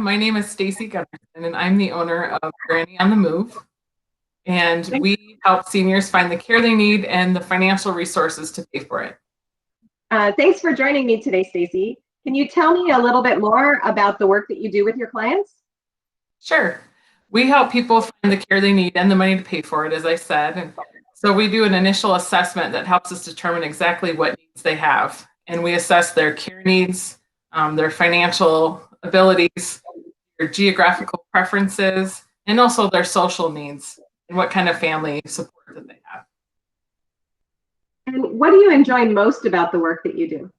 My name is Stacy Gunnerson, and I'm the owner of Grannie on the Move. And we help seniors find the care they need and the financial resources to pay for it. Thanks for joining me today, Stacy. Can you tell me a little bit more about the work that you do with your clients? Sure. We help people find the care they need and the money to pay for it, as I said. And so we do an initial assessment that helps us determine exactly what needs they have. And we assess their care needs, their financial abilities, their geographical preferences, and also their social needs and what kind of family support that they have. And what do you enjoy most about the work that you do?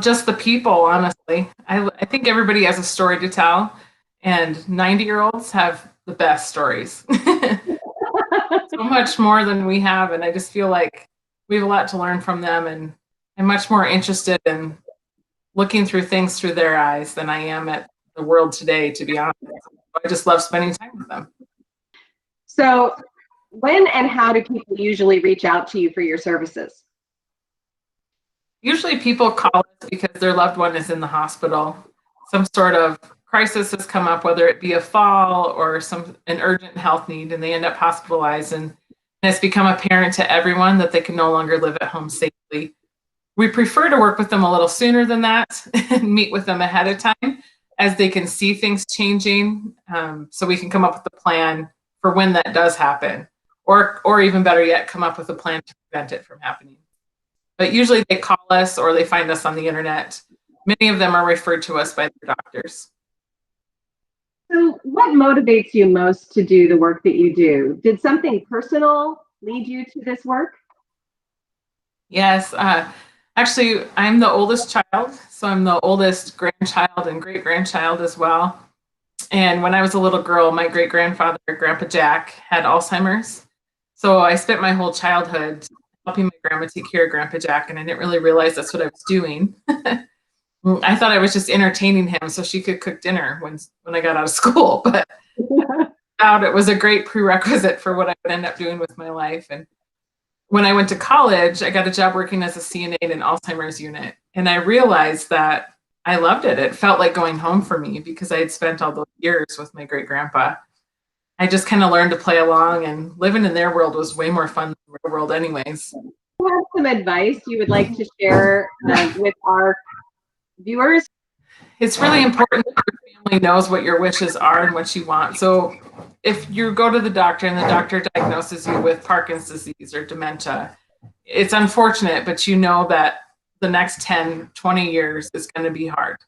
Just the people, honestly. I think everybody has a story to tell, and 90-year-olds have the best stories. So much more than we have, and I just feel like we have a lot to learn from them, and I'm much more interested in looking through things through their eyes than I am at the world today, to be honest. I just love spending time with them. So when and how do people usually reach out to you for your services? Usually people call us because their loved one is in the hospital. Some sort of crisis has come up, whether it be a fall or an urgent health need, and they end up hospitalized, and it's become apparent to everyone that they can no longer live at home safely. We prefer to work with them a little sooner than that and meet with them ahead of time as they can see things changing, so we can come up with a plan for when that does happen, or even better yet, come up with a plan to prevent it from happening. But usually they call us or they find us on the internet. Many of them are referred to us by their doctors. So what motivates you most to do the work that you do? Did something personal lead you to this work? Yes, actually, I'm the oldest child, so I'm the oldest grandchild and great-grandchild as well. And when I was a little girl, my great-grandfather, Grandpa Jack, had Alzheimer's. So I spent my whole childhood helping my grandma take care of Grandpa Jack, and I didn't really realize that's what I was doing. I thought I was just entertaining him so she could cook dinner when I got out of school, but it was a great prerequisite for what I would end up doing with my life. And when I went to college, I got a job working as a CNA in an Alzheimer's unit, and I realized that I loved it. It felt like going home for me because I had spent all those years with my great-grandpa. I just kind of learned to play along, and living in their world was way more fun than the real world anyways. Do you have some advice you would like to share with our viewers? It's really important that your family knows what your wishes are and what you want. So if you go to the doctor and the doctor diagnoses you with Parkinson's disease or dementia, it's unfortunate, but you know that the next 10, 20 years is going to be hard.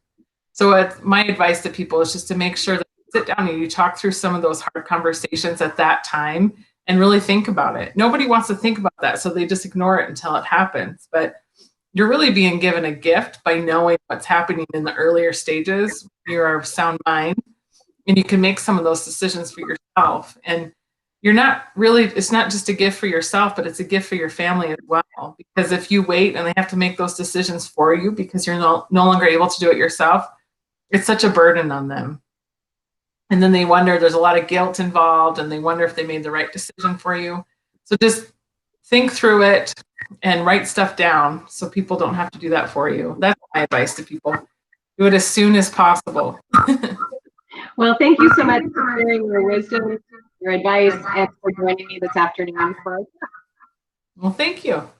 So my advice to people is just to make sure that you sit down and you talk through some of those hard conversations at that time and really think about it. Nobody wants to think about that, so they just ignore it until it happens. But you're really being given a gift by knowing what's happening in the earlier stages. You're of sound mind, and you can make some of those decisions for yourself. And it's not just a gift for yourself, but it's a gift for your family as well. Because if you wait and they have to make those decisions for you because you're no longer able to do it yourself, it's such a burden on them. And then they wonder, there's a lot of guilt involved, and they wonder if they made the right decision for you. So just think through it and write stuff down so people don't have to do that for you. That's my advice to people. Do it as soon as possible. Well, thank you so much for sharing your wisdom, your advice, and for joining me this afternoon. Well, thank you.